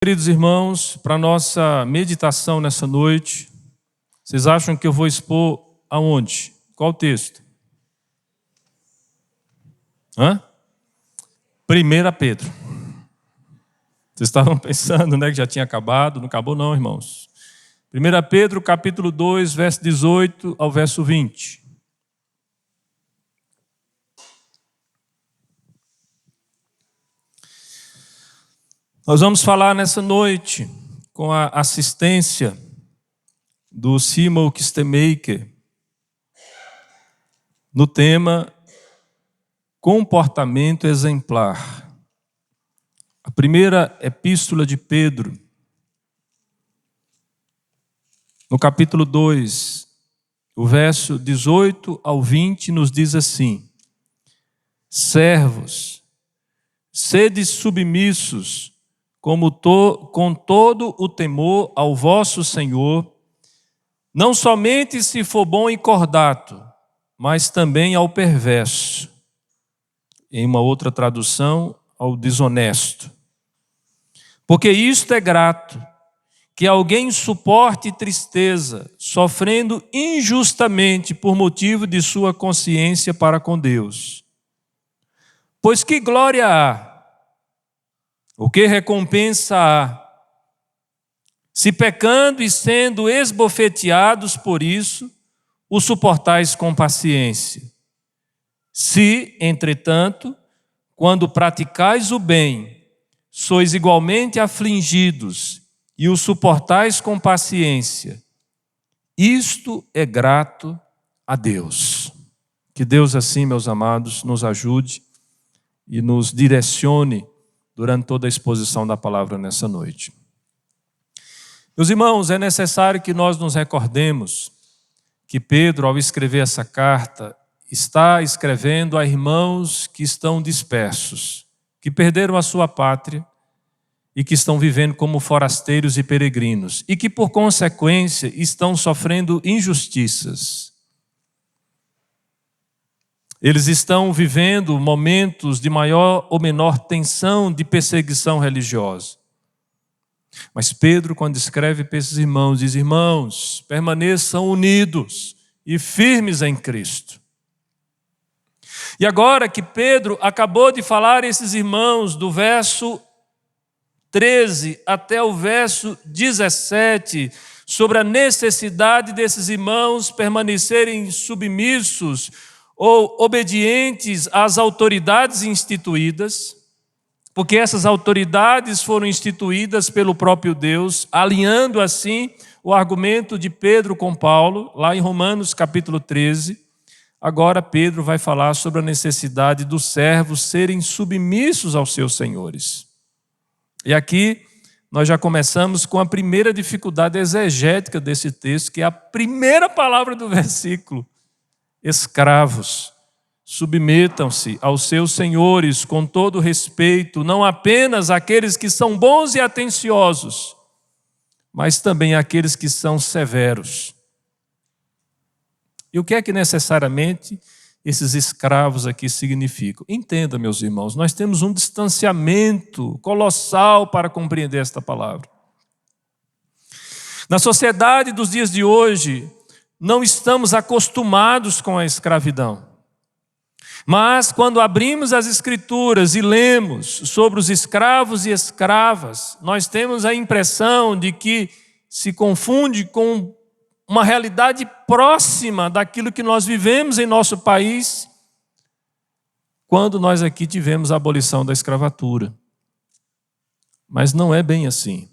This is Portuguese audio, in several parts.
queridos irmãos, para a nossa meditação nessa noite, vocês acham que eu vou expor aonde? Qual texto? 1 Pedro. Vocês estavam pensando, que já tinha acabado. Não acabou não, irmãos. 1 Pedro, capítulo 2, verso 18 ao verso 20. Nós vamos falar nessa noite com a assistência do Simon Kistemaker no tema comportamento exemplar. A primeira epístola de Pedro, no capítulo 2, o verso 18 ao 20, nos diz assim: servos, sede submissos, com todo o temor ao vosso Senhor, não somente se for bom e cordato, mas também ao perverso. Em uma outra tradução, ao desonesto. Porque isto é grato, que alguém suporte tristeza, sofrendo injustamente por motivo de sua consciência para com Deus. Pois que glória há? O que recompensa há? Se pecando e sendo esbofeteados por isso, o suportais com paciência. Se, entretanto, quando praticais o bem, sois igualmente afligidos e o suportais com paciência, isto é grato a Deus. Que Deus assim, meus amados, nos ajude e nos direcione durante toda a exposição da palavra nessa noite. Meus irmãos, é necessário que nós nos recordemos que Pedro, ao escrever essa carta, está escrevendo a irmãos que estão dispersos, que perderam a sua pátria e que estão vivendo como forasteiros e peregrinos e que, por consequência, estão sofrendo injustiças. Eles estão vivendo momentos de maior ou menor tensão de perseguição religiosa. Mas Pedro, quando escreve para esses irmãos, diz: irmãos, permaneçam unidos e firmes em Cristo. E agora que Pedro acabou de falar a esses irmãos do verso 13 até o verso 17, sobre a necessidade desses irmãos permanecerem submissos ou obedientes às autoridades instituídas, porque essas autoridades foram instituídas pelo próprio Deus, alinhando assim o argumento de Pedro com Paulo, lá em Romanos capítulo 13. Agora Pedro vai falar sobre a necessidade dos servos serem submissos aos seus senhores. E aqui nós já começamos com a primeira dificuldade exegética desse texto, que é a primeira palavra do versículo. Escravos, submetam-se aos seus senhores com todo respeito, não apenas aqueles que são bons e atenciosos, mas também aqueles que são severos. E o que é que necessariamente esses escravos aqui significam? Entenda, meus irmãos, nós temos um distanciamento colossal para compreender esta palavra. Na sociedade dos dias de hoje, não estamos acostumados com a escravidão. Mas quando abrimos as Escrituras e lemos sobre os escravos e escravas, nós temos a impressão de que se confunde com uma realidade próxima daquilo que nós vivemos em nosso país, quando nós aqui tivemos a abolição da escravatura. Mas não é bem assim.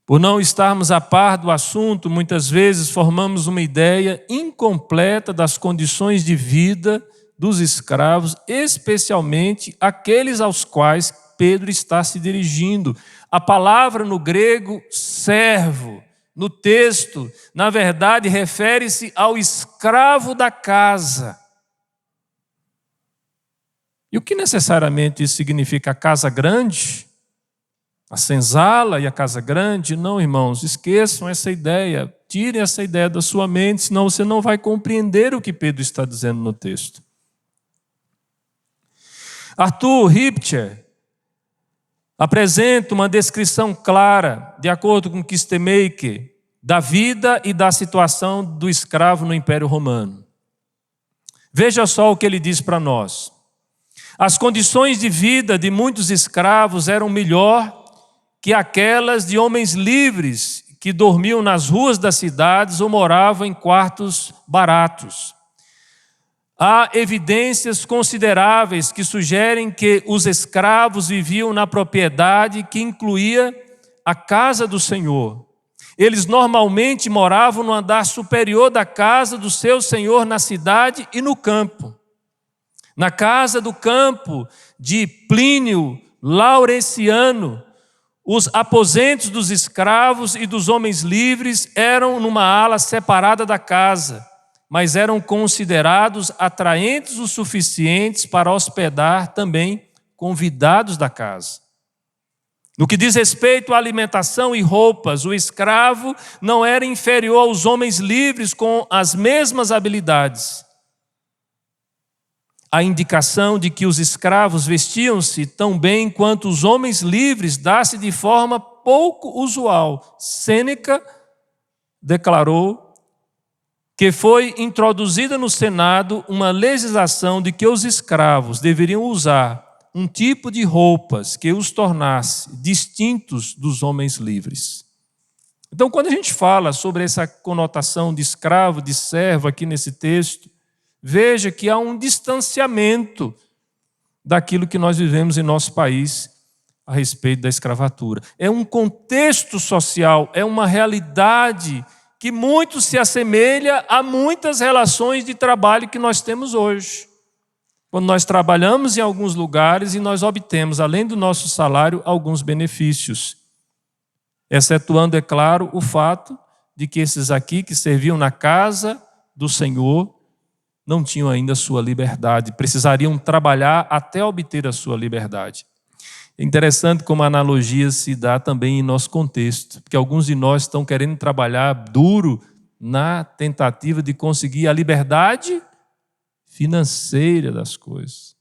Por não estarmos a par do assunto, muitas vezes formamos uma ideia incompleta das condições de vida dos escravos, especialmente aqueles aos quais Pedro está se dirigindo. A palavra no grego, servo, no texto, na verdade, refere-se ao escravo da casa. E o que necessariamente isso significa? A casa grande? A senzala e a casa grande? Não, irmãos, esqueçam essa ideia. Tirem essa ideia da sua mente, senão você não vai compreender o que Pedro está dizendo no texto. Arthur Hipcher, apresenta uma descrição clara, de acordo com Kistemaker, da vida e da situação do escravo no Império Romano. Veja só o que ele diz para nós. As condições de vida de muitos escravos eram melhor que aquelas de homens livres que dormiam nas ruas das cidades ou moravam em quartos baratos. Há evidências consideráveis que sugerem que os escravos viviam na propriedade que incluía a casa do Senhor. Eles normalmente moravam no andar superior da casa do seu senhor na cidade e no campo. Na casa do campo de Plínio Laureciano, os aposentos dos escravos e dos homens livres eram numa ala separada da casa, mas eram considerados atraentes o suficientes para hospedar também convidados da casa. No que diz respeito à alimentação e roupas, o escravo não era inferior aos homens livres com as mesmas habilidades. A indicação de que os escravos vestiam-se tão bem quanto os homens livres dá-se de forma pouco usual. Sêneca declarou que foi introduzida no Senado uma legislação de que os escravos deveriam usar um tipo de roupas que os tornasse distintos dos homens livres. Então, quando a gente fala sobre essa conotação de escravo, de servo aqui nesse texto, veja que há um distanciamento daquilo que nós vivemos em nosso país a respeito da escravatura. É um contexto social, é uma realidade que muito se assemelha a muitas relações de trabalho que nós temos hoje. Quando nós trabalhamos em alguns lugares e nós obtemos, além do nosso salário, alguns benefícios. Excetuando, é claro, o fato de que esses aqui que serviam na casa do Senhor não tinham ainda a sua liberdade, precisariam trabalhar até obter a sua liberdade. É interessante como a analogia se dá também em nosso contexto, porque alguns de nós estão querendo trabalhar duro na tentativa de conseguir a liberdade financeira das coisas.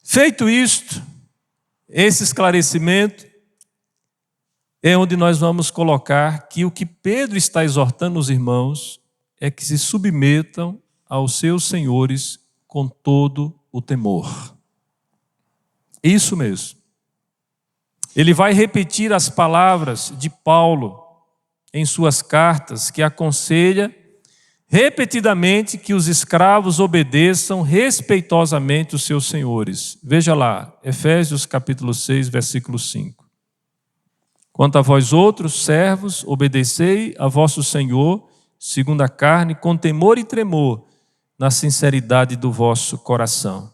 Feito isto, esse esclarecimento, é onde nós vamos colocar que o que Pedro está exortando os irmãos é que se submetam aos seus senhores com todo o temor. Isso mesmo. Ele vai repetir as palavras de Paulo em suas cartas, que aconselha repetidamente que os escravos obedeçam respeitosamente os seus senhores. Veja lá, Efésios capítulo 6, versículo 5. Quanto a vós outros, servos, obedecei a vosso Senhor, segundo a carne, com temor e tremor, na sinceridade do vosso coração.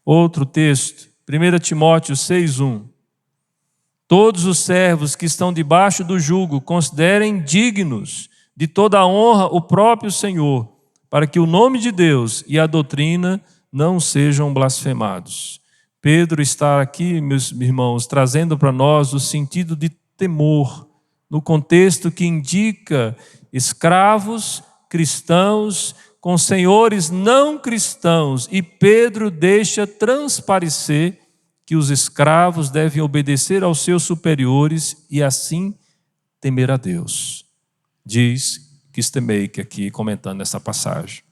Outro texto, 1 Timóteo 6:1. Todos os servos que estão debaixo do jugo considerem dignos de toda a honra o próprio Senhor, para que o nome de Deus e a doutrina não sejam blasfemados. Pedro está aqui, meus irmãos, trazendo para nós o sentido de temor, no contexto que indica escravos cristãos com senhores não cristãos, e Pedro deixa transparecer que os escravos devem obedecer aos seus superiores e assim temer a Deus. Diz Kistemaker aqui, comentando essa passagem.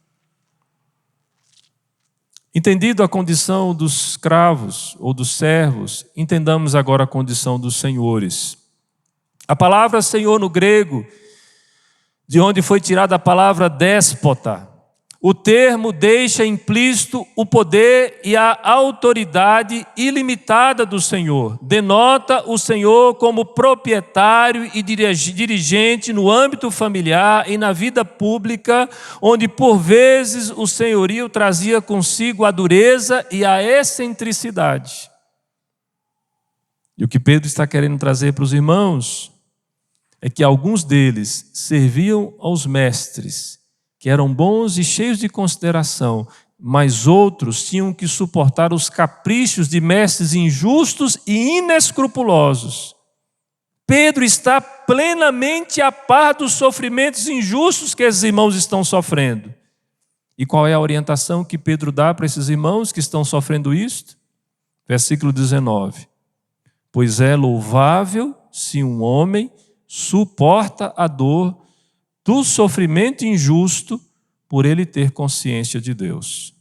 Entendido a condição dos escravos ou dos servos, entendamos agora a condição dos senhores. A palavra senhor no grego, de onde foi tirada a palavra déspota, o termo deixa implícito o poder e a autoridade ilimitada do Senhor. Denota o Senhor como proprietário e dirigente no âmbito familiar e na vida pública, onde por vezes o senhorio trazia consigo a dureza e a excentricidade. E o que Pedro está querendo trazer para os irmãos é que alguns deles serviam aos mestres, que eram bons e cheios de consideração, mas outros tinham que suportar os caprichos de mestres injustos e inescrupulosos. Pedro está plenamente a par dos sofrimentos injustos que esses irmãos estão sofrendo. E qual é a orientação que Pedro dá para esses irmãos que estão sofrendo isto? Versículo 19. Pois é louvável se um homem suporta a dor do sofrimento injusto por ele ter consciência de Deus.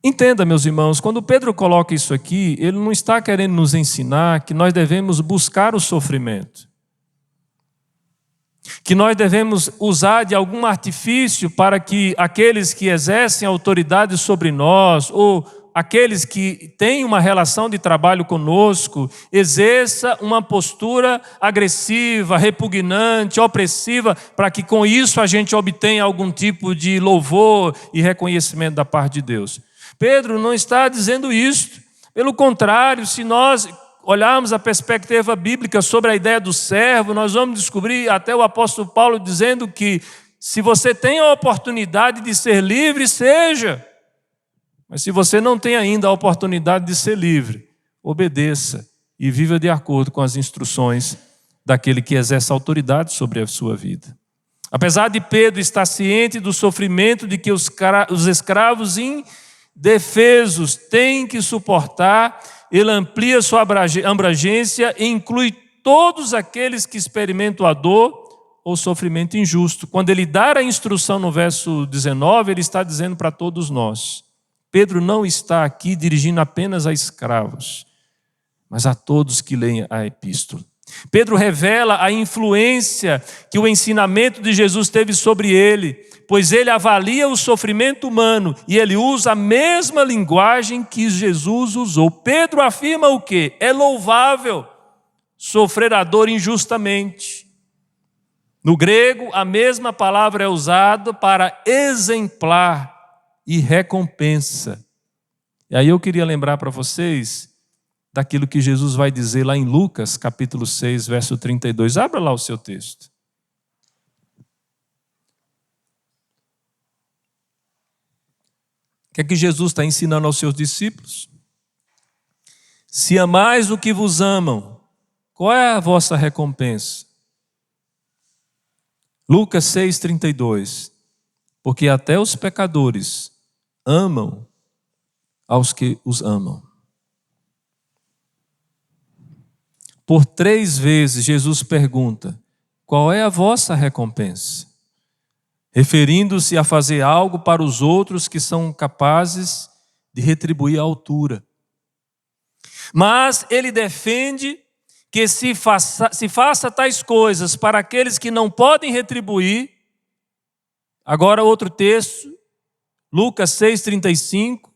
Entenda, meus irmãos, quando Pedro coloca isso aqui, ele não está querendo nos ensinar que nós devemos buscar o sofrimento, que nós devemos usar de algum artifício para que aqueles que exercem autoridade sobre nós, ou aqueles que têm uma relação de trabalho conosco, exerça uma postura agressiva, repugnante, opressiva, para que com isso a gente obtenha algum tipo de louvor e reconhecimento da parte de Deus. Pedro não está dizendo isso. Pelo contrário, se nós olharmos a perspectiva bíblica sobre a ideia do servo, nós vamos descobrir até o apóstolo Paulo dizendo que se você tem a oportunidade de ser livre, seja. Mas se você não tem ainda a oportunidade de ser livre, obedeça e viva de acordo com as instruções daquele que exerce autoridade sobre a sua vida. Apesar de Pedro estar ciente do sofrimento de que os escravos indefesos têm que suportar, ele amplia sua abrangência e inclui todos aqueles que experimentam a dor ou sofrimento injusto. Quando ele dá a instrução no verso 19, ele está dizendo para todos nós. Pedro não está aqui dirigindo apenas a escravos, mas a todos que leem a epístola. Pedro revela a influência que o ensinamento de Jesus teve sobre ele, pois ele avalia o sofrimento humano e ele usa a mesma linguagem que Jesus usou. Pedro afirma o quê? É louvável sofrer a dor injustamente. No grego, a mesma palavra é usada para exemplar e recompensa. E aí eu queria lembrar para vocês daquilo que Jesus vai dizer lá em Lucas, capítulo 6, verso 32. Abra lá o seu texto. O que é que Jesus está ensinando aos seus discípulos? Se amais o que vos amam, qual é a vossa recompensa? Lucas 6, 32. Porque até os pecadores amam aos que os amam. Por 3 vezes Jesus pergunta, qual é a vossa recompensa? Referindo-se a fazer algo para os outros que são capazes de retribuir à altura. Mas ele defende que se faça tais coisas para aqueles que não podem retribuir. Agora outro texto, Lucas 6,35.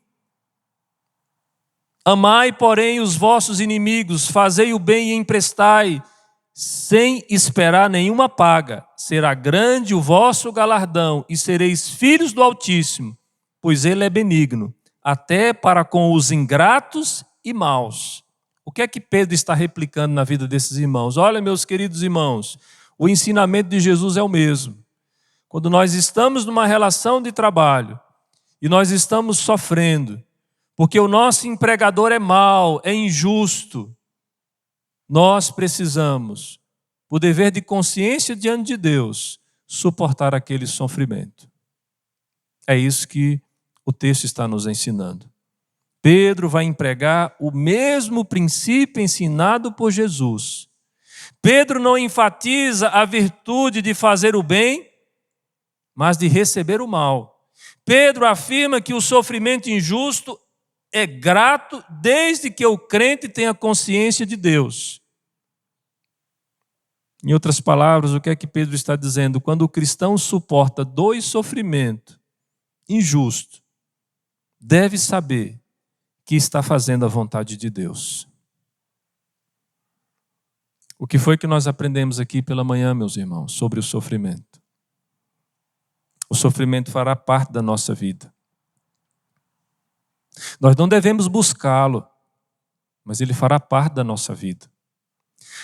Amai, porém, os vossos inimigos, fazei o bem e emprestai, sem esperar nenhuma paga. Será grande o vosso galardão e sereis filhos do Altíssimo, pois ele é benigno, até para com os ingratos e maus. O que é que Pedro está replicando na vida desses irmãos? Olha, meus queridos irmãos, o ensinamento de Jesus é o mesmo. Quando nós estamos numa relação de trabalho e nós estamos sofrendo, porque o nosso empregador é mau, é injusto, nós precisamos, por dever de consciência diante de Deus, suportar aquele sofrimento. É isso que o texto está nos ensinando. Pedro vai empregar o mesmo princípio ensinado por Jesus. Pedro não enfatiza a virtude de fazer o bem, mas de receber o mal. Pedro afirma que o sofrimento injusto é grato desde que o crente tenha consciência de Deus. Em outras palavras, o que é que Pedro está dizendo? Quando o cristão suporta dor e sofrimento injusto, deve saber que está fazendo a vontade de Deus. O que foi que nós aprendemos aqui pela manhã, meus irmãos, sobre o sofrimento? O sofrimento fará parte da nossa vida. Nós não devemos buscá-lo, mas ele fará parte da nossa vida.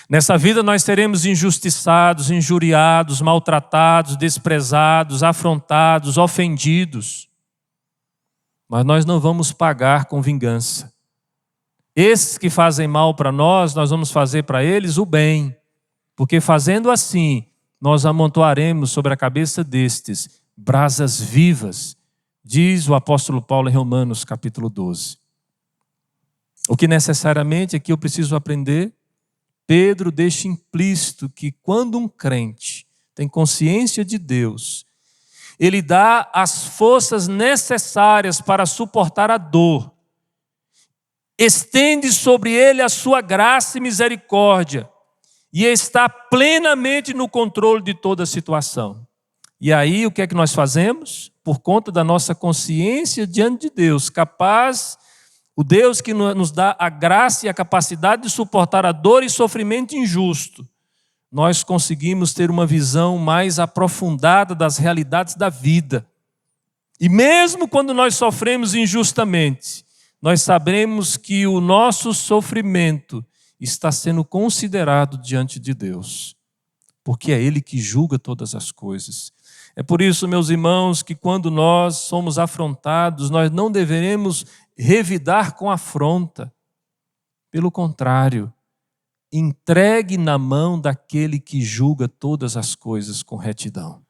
Nessa vida nós seremos injustiçados, injuriados, maltratados, desprezados, afrontados, ofendidos. Mas nós não vamos pagar com vingança. Esses que fazem mal para nós vamos fazer para eles o bem. Porque fazendo assim, nós amontoaremos sobre a cabeça destes brasas vivas, diz o apóstolo Paulo em Romanos capítulo 12. O que necessariamente aqui eu preciso aprender, Pedro deixa implícito que quando um crente tem consciência de Deus, ele dá as forças necessárias para suportar a dor, estende sobre ele a sua graça e misericórdia, e está plenamente no controle de toda a situação. E aí o que é que nós fazemos? Por conta da nossa consciência diante de Deus, capaz, o Deus que nos dá a graça e a capacidade de suportar a dor e sofrimento injusto, nós conseguimos ter uma visão mais aprofundada das realidades da vida. E mesmo quando nós sofremos injustamente, nós sabemos que o nosso sofrimento está sendo considerado diante de Deus, porque é Ele que julga todas as coisas. É por isso, meus irmãos, que quando nós somos afrontados, nós não deveremos revidar com afronta. Pelo contrário, entregue na mão daquele que julga todas as coisas com retidão.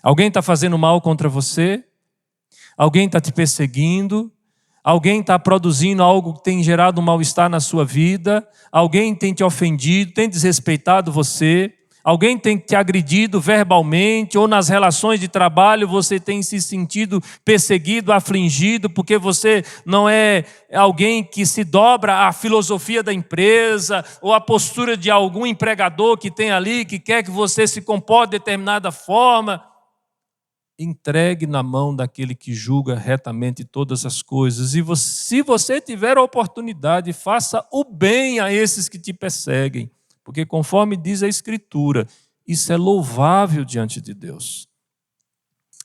Alguém está fazendo mal contra você? Alguém está te perseguindo? Alguém está produzindo algo que tem gerado um mal-estar na sua vida? Alguém tem te ofendido, tem desrespeitado você? Alguém tem te agredido verbalmente, ou nas relações de trabalho você tem se sentido perseguido, afligido, porque você não é alguém que se dobra à filosofia da empresa, ou à postura de algum empregador que tem ali, que quer que você se comporte de determinada forma. Entregue na mão daquele que julga retamente todas as coisas. E se você tiver a oportunidade, faça o bem a esses que te perseguem. Porque conforme diz a Escritura, isso é louvável diante de Deus.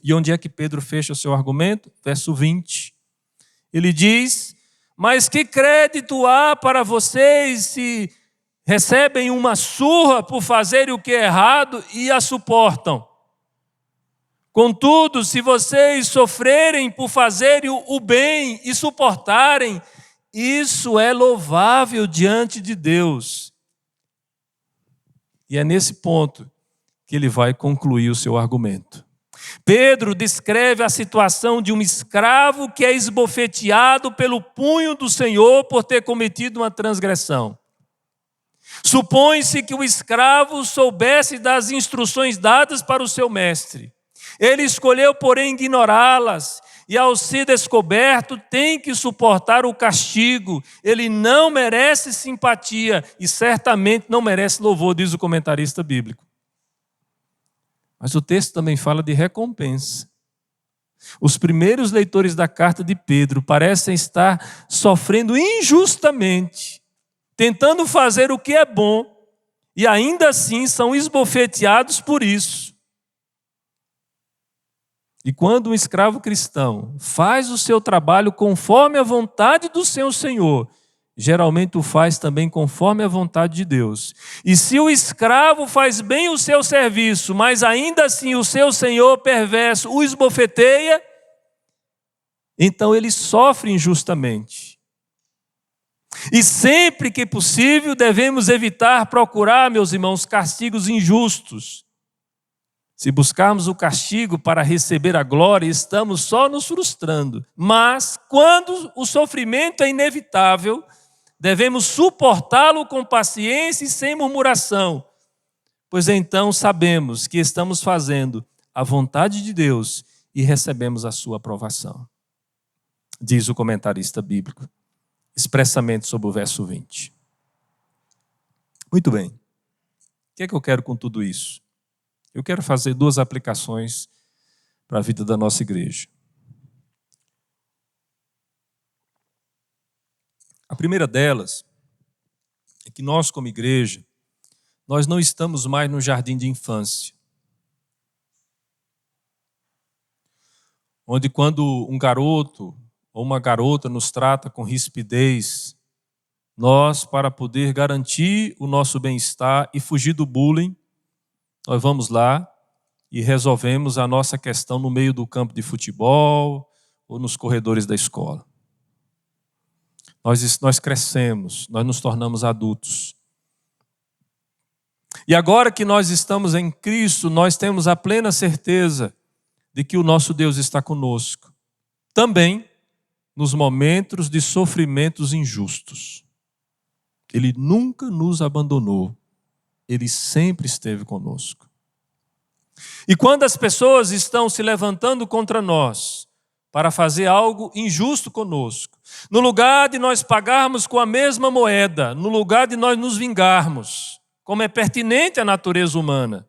E onde é que Pedro fecha o seu argumento? Verso 20. Ele diz: mas que crédito há para vocês se recebem uma surra por fazerem o que é errado e a suportam? Contudo, se vocês sofrerem por fazerem o bem e suportarem, isso é louvável diante de Deus. E é nesse ponto que ele vai concluir o seu argumento. Pedro descreve a situação de um escravo que é esbofeteado pelo punho do Senhor por ter cometido uma transgressão. Supõe-se que o escravo soubesse das instruções dadas para o seu mestre. Ele escolheu, porém, ignorá-las, e ao ser descoberto tem que suportar o castigo. Ele não merece simpatia e certamente não merece louvor, diz o comentarista bíblico. Mas o texto também fala de recompensa. Os primeiros leitores da carta de Pedro parecem estar sofrendo injustamente, tentando fazer o que é bom, e ainda assim são esbofeteados por isso. E quando um escravo cristão faz o seu trabalho conforme a vontade do seu Senhor, geralmente o faz também conforme a vontade de Deus. E se o escravo faz bem o seu serviço, mas ainda assim o seu senhor perverso o esbofeteia, então ele sofre injustamente. E sempre que possível devemos evitar procurar, meus irmãos, castigos injustos. Se buscarmos o castigo para receber a glória, estamos só nos frustrando. Mas quando o sofrimento é inevitável, devemos suportá-lo com paciência e sem murmuração, pois então sabemos que estamos fazendo a vontade de Deus e recebemos a sua aprovação. Diz o comentarista bíblico, expressamente sobre o verso 20. Muito bem. O que é que eu quero com tudo isso? Eu quero fazer duas aplicações para a vida da nossa igreja. A primeira delas é que nós, como igreja, nós não estamos mais no jardim de infância, onde quando um garoto ou uma garota nos trata com rispidez, nós, para poder garantir o nosso bem-estar e fugir do bullying, nós vamos lá e resolvemos a nossa questão no meio do campo de futebol ou nos corredores da escola. Nós crescemos, nós nos tornamos adultos. E agora que nós estamos em Cristo, nós temos a plena certeza de que o nosso Deus está conosco, também nos momentos de sofrimentos injustos. Ele nunca nos abandonou, Ele sempre esteve conosco. E quando as pessoas estão se levantando contra nós para fazer algo injusto conosco, no lugar de nós pagarmos com a mesma moeda, no lugar de nós nos vingarmos, como é pertinente à natureza humana,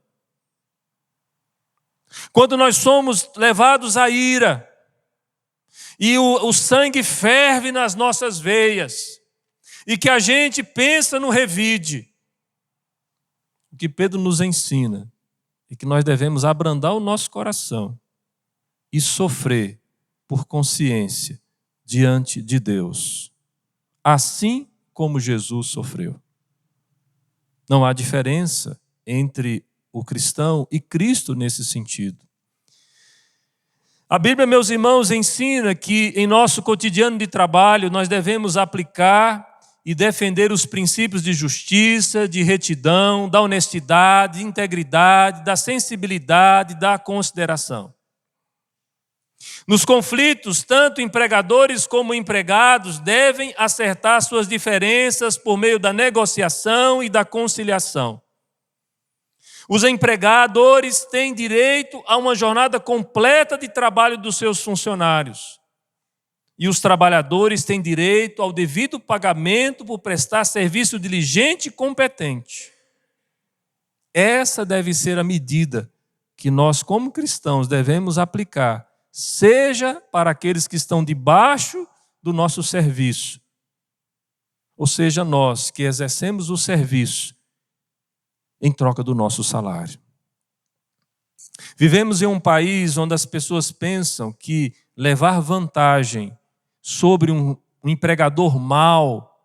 quando nós somos levados à ira e o sangue ferve nas nossas veias e que a gente pensa no revide, o que Pedro nos ensina é que nós devemos abrandar o nosso coração e sofrer por consciência diante de Deus, assim como Jesus sofreu. Não há diferença entre o cristão e Cristo nesse sentido. A Bíblia, meus irmãos, ensina que em nosso cotidiano de trabalho nós devemos aplicar e defender os princípios de justiça, de retidão, da honestidade, de integridade, da sensibilidade, da consideração. Nos conflitos, tanto empregadores como empregados devem acertar suas diferenças por meio da negociação e da conciliação. Os empregadores têm direito a uma jornada completa de trabalho dos seus funcionários. E os trabalhadores têm direito ao devido pagamento por prestar serviço diligente e competente. Essa deve ser a medida que nós, como cristãos, devemos aplicar, seja para aqueles que estão debaixo do nosso serviço, ou seja, nós que exercemos o serviço em troca do nosso salário. Vivemos em um país onde as pessoas pensam que levar vantagem sobre um empregador mau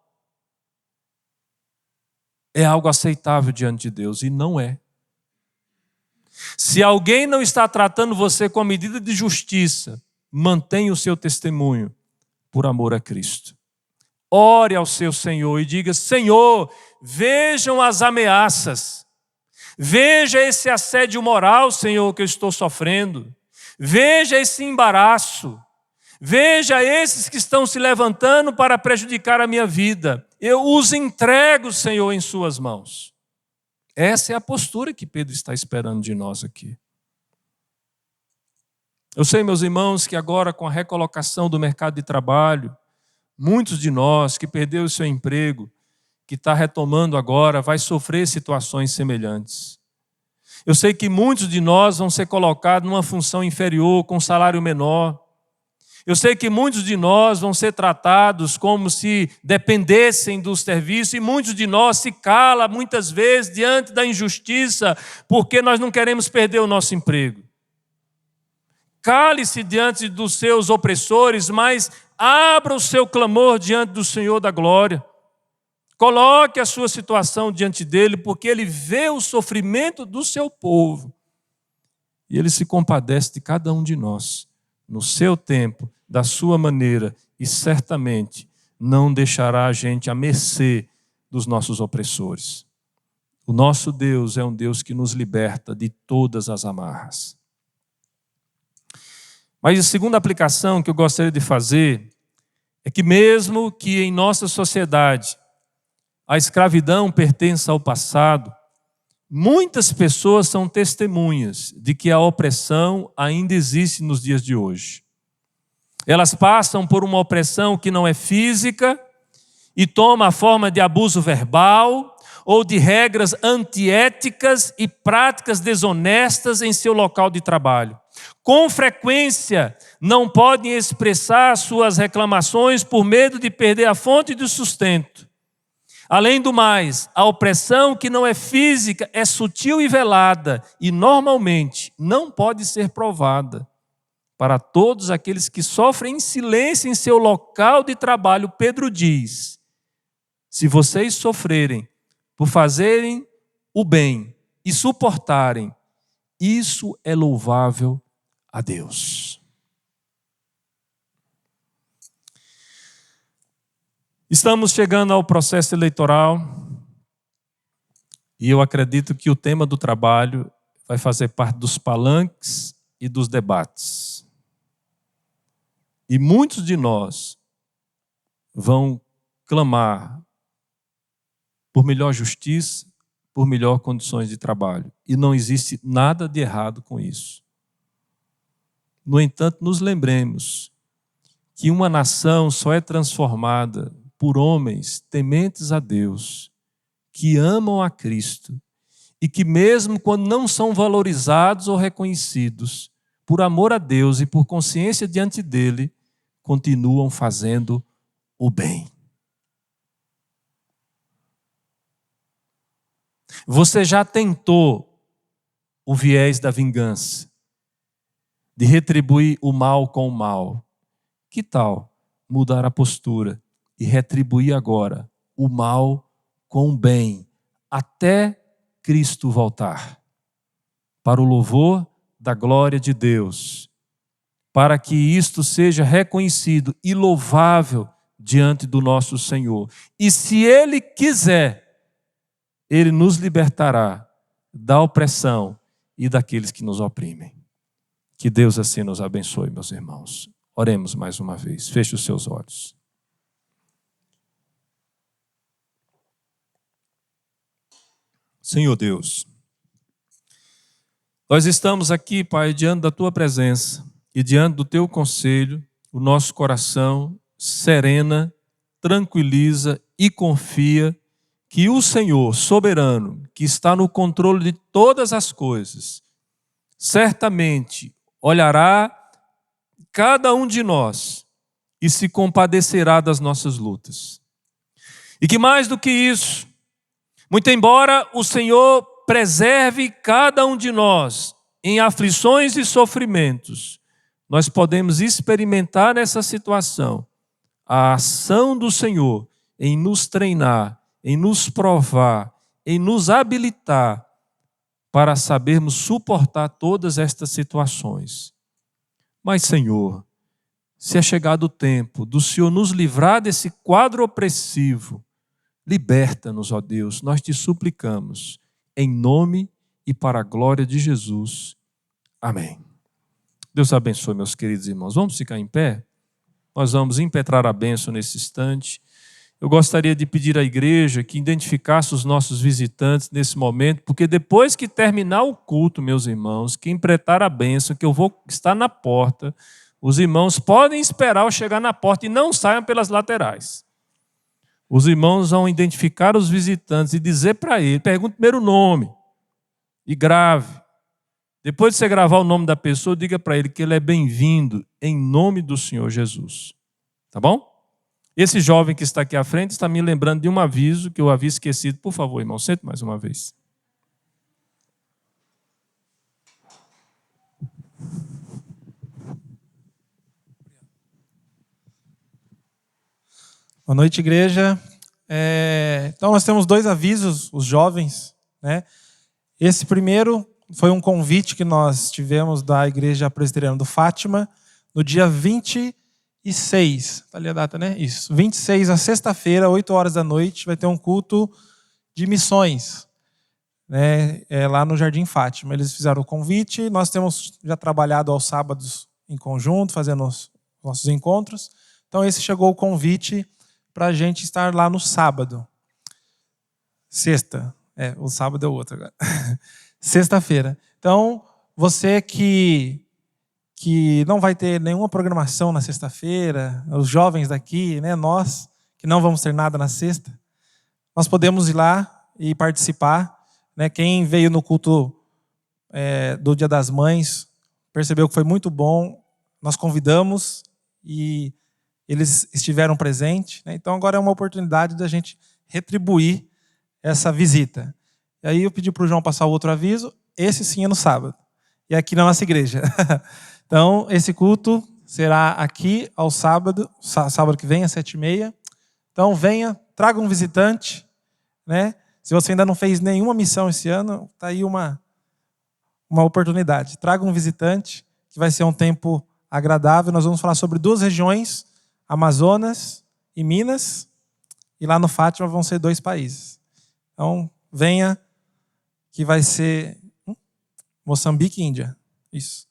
é algo aceitável diante de Deus, e não é. Se alguém não está tratando você com a medida de justiça, mantenha o seu testemunho por amor a Cristo. Ore ao seu Senhor e diga: Senhor, vejam as ameaças, veja esse assédio moral, Senhor, que eu estou sofrendo, veja esse embaraço, veja esses que estão se levantando para prejudicar a minha vida. Eu os entrego, Senhor, em suas mãos. Essa é a postura que Pedro está esperando de nós aqui. Eu sei, meus irmãos, que agora com a recolocação do mercado de trabalho, muitos de nós que perdeu o seu emprego, que está retomando agora, vai sofrer situações semelhantes. Eu sei que muitos de nós vão ser colocados numa função inferior, com salário menor. Eu sei que muitos de nós vão ser tratados como se dependessem do serviço, e muitos de nós se calam muitas vezes diante da injustiça, porque nós não queremos perder o nosso emprego. Cale-se diante dos seus opressores, mas abra o seu clamor diante do Senhor da glória. Coloque a sua situação diante dele, porque ele vê o sofrimento do seu povo. E ele se compadece de cada um de nós, no seu tempo, da sua maneira, e certamente não deixará a gente à mercê dos nossos opressores. O nosso Deus é um Deus que nos liberta de todas as amarras. Mas a segunda aplicação que eu gostaria de fazer é que mesmo que em nossa sociedade a escravidão pertença ao passado, muitas pessoas são testemunhas de que a opressão ainda existe nos dias de hoje. Elas passam por uma opressão que não é física e toma a forma de abuso verbal ou de regras antiéticas e práticas desonestas em seu local de trabalho. Com frequência, não podem expressar suas reclamações por medo de perder a fonte de sustento. Além do mais, a opressão que não é física é sutil e velada e normalmente não pode ser provada. Para todos aqueles que sofrem em silêncio em seu local de trabalho, Pedro diz: se vocês sofrerem por fazerem o bem e suportarem, isso é louvável a Deus. Estamos chegando ao processo eleitoral e eu acredito que o tema do trabalho vai fazer parte dos palanques e dos debates. E muitos de nós vão clamar por melhor justiça, por melhor condições de trabalho. E não existe nada de errado com isso. No entanto, nos lembremos que uma nação só é transformada por homens tementes a Deus, que amam a Cristo, e que mesmo quando não são valorizados ou reconhecidos, por amor a Deus e por consciência diante dele, continuam fazendo o bem. Você já tentou o viés da vingança, de retribuir o mal com o mal? Que tal mudar a postura e retribuir agora o mal com o bem, até Cristo voltar, para o louvor da glória de Deus, para que isto seja reconhecido e louvável diante do nosso Senhor. E se Ele quiser, Ele nos libertará da opressão e daqueles que nos oprimem. Que Deus assim nos abençoe, meus irmãos. Oremos mais uma vez. Feche os seus olhos. Senhor Deus, nós estamos aqui, Pai, diante da Tua presença e diante do Teu conselho. O nosso coração serena, tranquiliza e confia que o Senhor soberano, que está no controle de todas as coisas, certamente olhará cada um de nós e se compadecerá das nossas lutas. E que mais do que isso, muito embora o Senhor preserve cada um de nós em aflições e sofrimentos, nós podemos experimentar nessa situação a ação do Senhor em nos treinar, em nos provar, em nos habilitar para sabermos suportar todas estas situações. Mas, Senhor, se é chegado o tempo do Senhor nos livrar desse quadro opressivo, liberta-nos, ó Deus, nós te suplicamos, em nome e para a glória de Jesus. Amém. Deus abençoe, meus queridos irmãos. Vamos ficar em pé? Nós vamos impetrar a bênção nesse instante. Eu gostaria de pedir à igreja que identificasse os nossos visitantes nesse momento, porque depois que terminar o culto, meus irmãos, que impetrar a bênção, que eu vou estar na porta, os irmãos podem esperar eu chegar na porta e não saiam pelas laterais. Os irmãos vão identificar os visitantes e dizer para ele, pergunte primeiro o nome e grave. Depois de você gravar o nome da pessoa, diga para ele que ele é bem-vindo em nome do Senhor Jesus. Tá bom? Esse jovem que está aqui à frente está me lembrando de um aviso que eu havia esquecido. Por favor, irmão, sente mais uma vez. Boa noite, igreja. Então, nós temos 2 avisos, os jovens, né? Esse primeiro foi um convite que nós tivemos da Igreja Presbiteriana do Fátima, no dia 26, está ali a data, né? Isso, 26, a sexta-feira, 8 horas da noite, vai ter um culto de missões, né? Lá no Jardim Fátima. Eles fizeram o convite, nós temos já trabalhado aos sábados em conjunto, fazendo os nossos encontros. Então, esse chegou o convite para a gente estar lá no sábado. Sexta. O sábado é o outro agora. Sexta-feira. Então, você que não vai ter nenhuma programação na sexta-feira, os jovens daqui, né, nós que não vamos ter nada na sexta, nós podemos ir lá e participar. Né? Quem veio no culto do Dia das Mães percebeu que foi muito bom. Nós convidamos e eles estiveram presentes. Né? Então, agora é uma oportunidade da gente retribuir essa visita. E aí eu pedi para o João passar o outro aviso. Esse sim é no sábado. E aqui na nossa igreja. Então, esse culto será aqui ao sábado que vem, às 7h30. Então, venha, traga um visitante. Né? Se você ainda não fez nenhuma missão esse ano, está aí uma oportunidade. Traga um visitante, que vai ser um tempo agradável. Nós vamos falar sobre 2 regiões, Amazonas e Minas. E lá no Fátima vão ser 2 países. Então, venha, que vai ser Moçambique e Índia. Isso.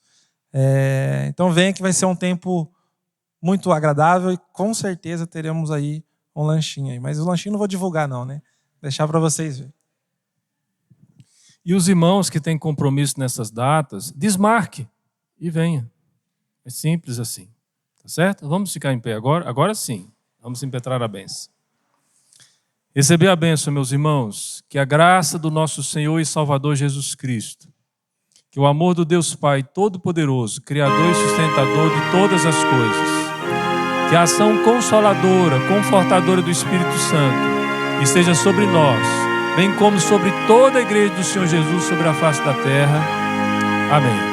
Então venha que vai ser um tempo muito agradável e com certeza teremos aí um lanchinho aí. Mas o lanchinho não vou divulgar não, né? Deixar para vocês verem. E os irmãos que têm compromisso nessas datas, desmarque e venha. É simples assim. Tá certo? Vamos ficar em pé agora? Agora sim. Vamos impetrar a bênção. Receber a bênção, meus irmãos, que a graça do nosso Senhor e Salvador Jesus Cristo, que o amor do Deus Pai Todo-Poderoso, Criador e Sustentador de todas as coisas, que a ação consoladora, confortadora do Espírito Santo esteja sobre nós, bem como sobre toda a igreja do Senhor Jesus sobre a face da terra. Amém.